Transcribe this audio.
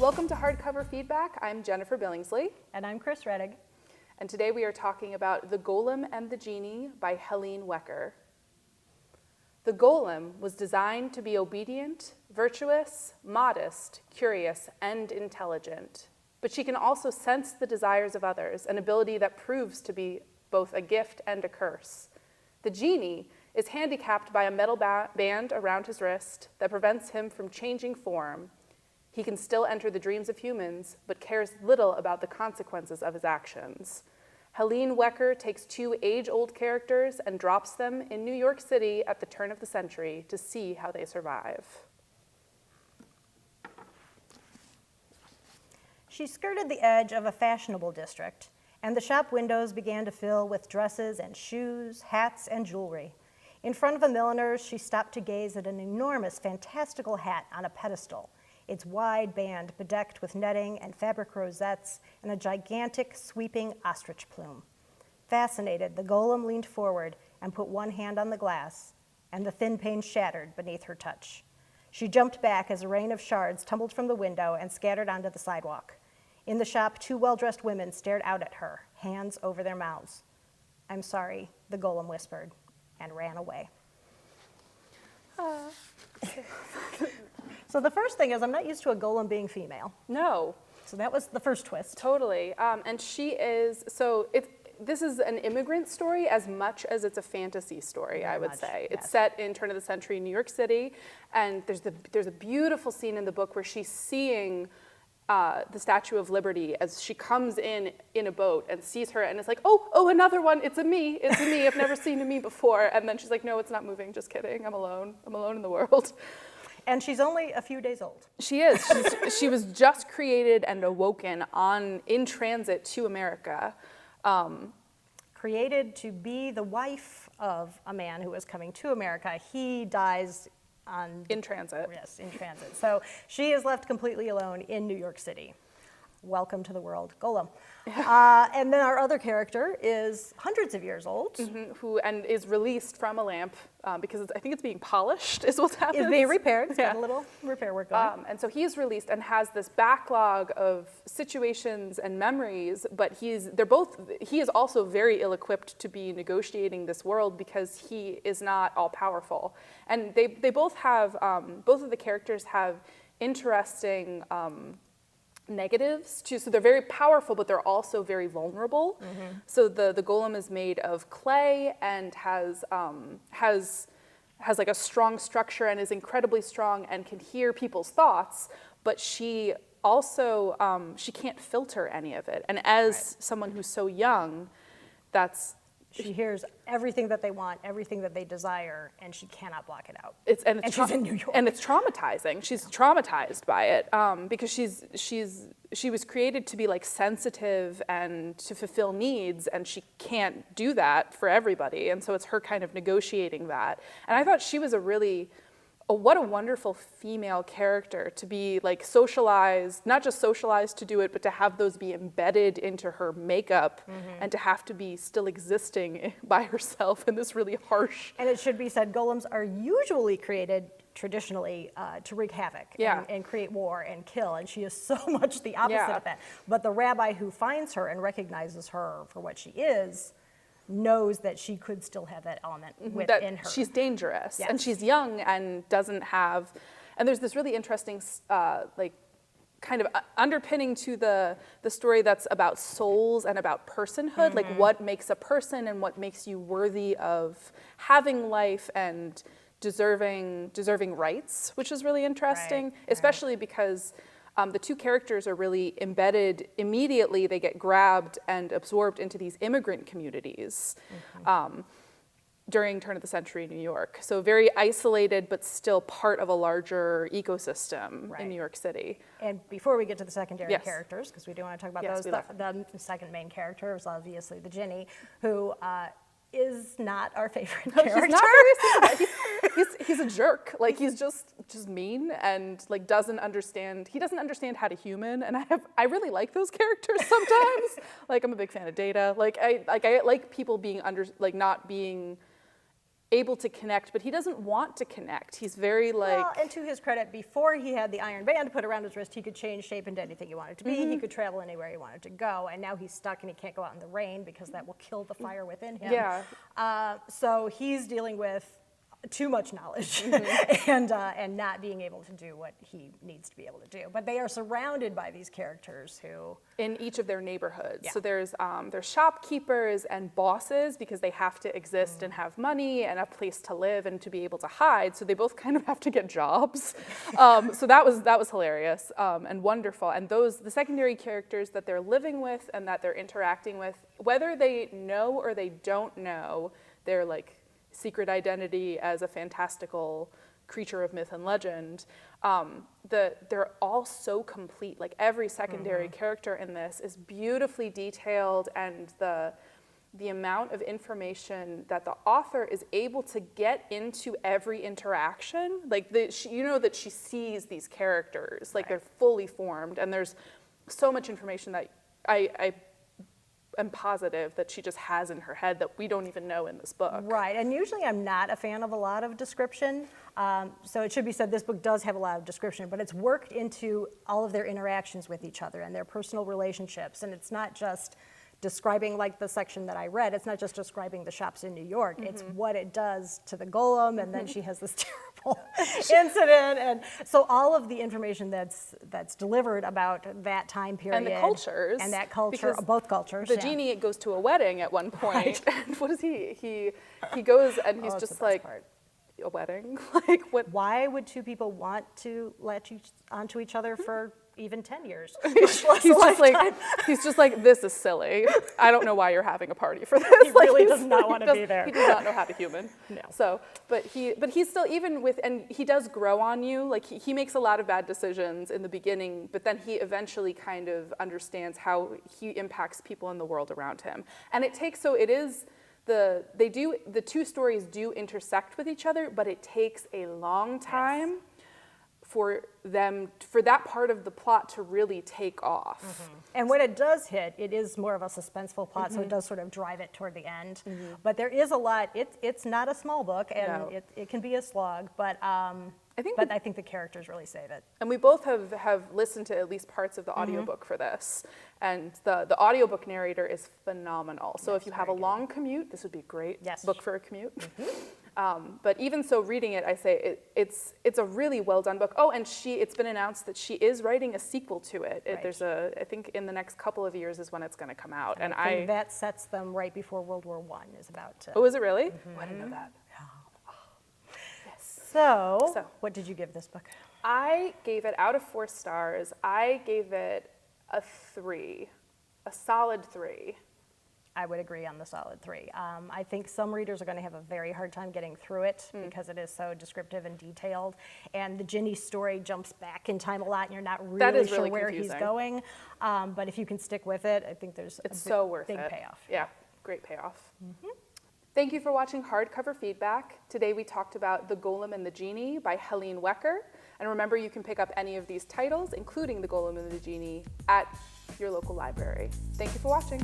Welcome to Hardcover Feedback. I'm Jennifer Billingsley. And I'm Chris Rettig. And today we are talking about The Golem and the Jinni by Helene Wecker. The Golem was designed to be obedient, virtuous, modest, curious, and intelligent. But she can also sense the desires of others, an ability that proves to be both a gift and a curse. The Jinni is handicapped by a metal band around his wrist that prevents him from changing form. He can still enter the dreams of humans, but cares little about the consequences of his actions. Helene Wecker takes two age-old characters and drops them in New York City at the turn of the century to see how they survive. She skirted the edge of a fashionable district, and the shop windows began to fill with dresses and shoes, hats, and jewelry. In front of a milliner's, she stopped to gaze at an enormous, fantastical hat on a pedestal, its wide band bedecked with netting and fabric rosettes and a gigantic, sweeping ostrich plume. Fascinated, the golem leaned forward and put one hand on the glass, and the thin pane shattered beneath her touch. She jumped back as a rain of shards tumbled from the window and scattered onto the sidewalk. In the shop, two well-dressed women stared out at her, hands over their mouths. "I'm sorry," the golem whispered, and ran away. So the first thing is, I'm not used to a golem being female. No. So that was the first twist. Totally. And she is, this is an immigrant story as much as it's a fantasy story, I would say. Yes. It's set in turn of the century New York City, and there's a beautiful scene in the book where she's seeing the Statue of Liberty as she comes in a boat and sees her, and it's like, oh, another one, it's a me, I've never seen a me before. And then she's like, no, it's not moving, just kidding, I'm alone in the world. And she's only a few days old. She is. She was just created and awoken in transit to America. Created to be the wife of a man who was coming to America. He dies in transit. Yes, in transit. So she is left completely alone in New York City. Welcome to the world, Golem. And then our other character is hundreds of years old. Who is released from a lamp because I think it's being polished is what's happening. It's being repaired. It's got a little repair work going. And so he's released and has this backlog of situations and memories, but he is also very ill-equipped to be negotiating this world because he is not all-powerful. And they both have, both of the characters have interesting negatives too. So they're very powerful, but they're also very vulnerable. So the golem is made of clay and has like a strong structure and is incredibly strong and can hear people's thoughts, but she also she can't filter any of it. And as someone who's so young, she hears everything that they want, everything that they desire, and she cannot block it out. And she's in New York. And it's traumatizing. She's traumatized by it because she was created to be like sensitive and to fulfill needs, and she can't do that for everybody. And so it's her kind of negotiating that. And I thought she was what a wonderful female character to be like socialized, not just socialized to do it, but to have those be embedded into her makeup and to have to be still existing by herself in this really harsh. And it should be said, golems are usually created traditionally to wreak havoc and create war and kill, and she is so much the opposite of that. But the rabbi who finds her and recognizes her for what she is knows that she could still have that element within her. She's dangerous, and she's young and doesn't have, and there's this really interesting kind of underpinning to the story that's about souls and about personhood, like what makes a person and what makes you worthy of having life and deserving rights, which is really interesting, especially because the two characters are really embedded immediately. They get grabbed and absorbed into these immigrant communities during turn of the century New York. So very isolated, but still part of a larger ecosystem in New York City. And before we get to the secondary characters, because we do want to talk about those, the second main character is obviously the Jinni, who is not our favorite character. He's not very sympathetic. He's a jerk. Like he's just mean and like doesn't understand. He doesn't understand how to human. And I really like those characters sometimes. Like I'm a big fan of Data. I like people being not being able to connect, but he doesn't want to connect. He's very like... Well, and to his credit, before he had the iron band put around his wrist, he could change shape into anything he wanted to be. He could travel anywhere he wanted to go, and now he's stuck and he can't go out in the rain because that will kill the fire within him. Yeah. So he's dealing with too much knowledge and not being able to do what he needs to be able to do. But they are surrounded by these characters who... in each of their neighborhoods. Yeah. So there's shopkeepers and bosses because they have to exist and have money and a place to live and to be able to hide. So they both kind of have to get jobs. So that was hilarious and wonderful. And the secondary characters that they're living with and that they're interacting with, whether they know or they don't know, they're like secret identity as a fantastical creature of myth and legend, they're all so complete. Like every secondary character in this is beautifully detailed, and the amount of information that the author is able to get into every interaction, like you know that she sees these characters, like they're fully formed, and there's so much information that I'm positive that she just has in her head that we don't even know in this book. Right, and usually I'm not a fan of a lot of description. So it should be said this book does have a lot of description, but it's worked into all of their interactions with each other and their personal relationships. And it's not just describing, like the section that I read, it's not just describing the shops in New York, it's what it does to the Golem, and then she has this terrible incident. And so all of the information that's delivered about that time period. And the cultures. And that culture, both cultures. The Jinni goes to a wedding at one point, and what is he? He goes and he's just like, a wedding? Like what? Why would two people want to latch onto each other for even 10 years? He's just like, this is silly. I don't know why you're having a party for this. He really does not want to be there. He does not know how to human. No. So, but he's still, even with, and he does grow on you. Like he makes a lot of bad decisions in the beginning, but then he eventually kind of understands how he impacts people in the world around him. And it takes, so it is, the two stories do intersect with each other, but it takes a long time for that part of the plot to really take off. And when it does hit, it is more of a suspenseful plot, so it does sort of drive it toward the end. But there is a lot. It's not a small book, and it can be a slog, but I think the characters really save it. And we both have listened to at least parts of the audiobook for this, and the audiobook narrator is phenomenal. So if you have a long commute, this would be a great book for a commute. But even so, reading it, I say it's a really well done book. Oh, and it's been announced that she is writing a sequel to it. There's I think in the next couple of years is when it's going to come out. And I think that sets them right before World War I is about to. Oh, is it really? Oh, I didn't know that. So, what did you give this book? I gave it, out of 4 stars, I gave it a 3, a solid 3. I would agree on the solid 3. I think some readers are going to have a very hard time getting through it because it is so descriptive and detailed. And the Jinni story jumps back in time a lot, and you're not really sure where he's going. But if you can stick with it, I think there's a big payoff. Yeah, great payoff. Thank you for watching Hardcover Feedback. Today we talked about The Golem and the Jinni by Helene Wecker. And remember, you can pick up any of these titles, including The Golem and the Jinni, at your local library. Thank you for watching.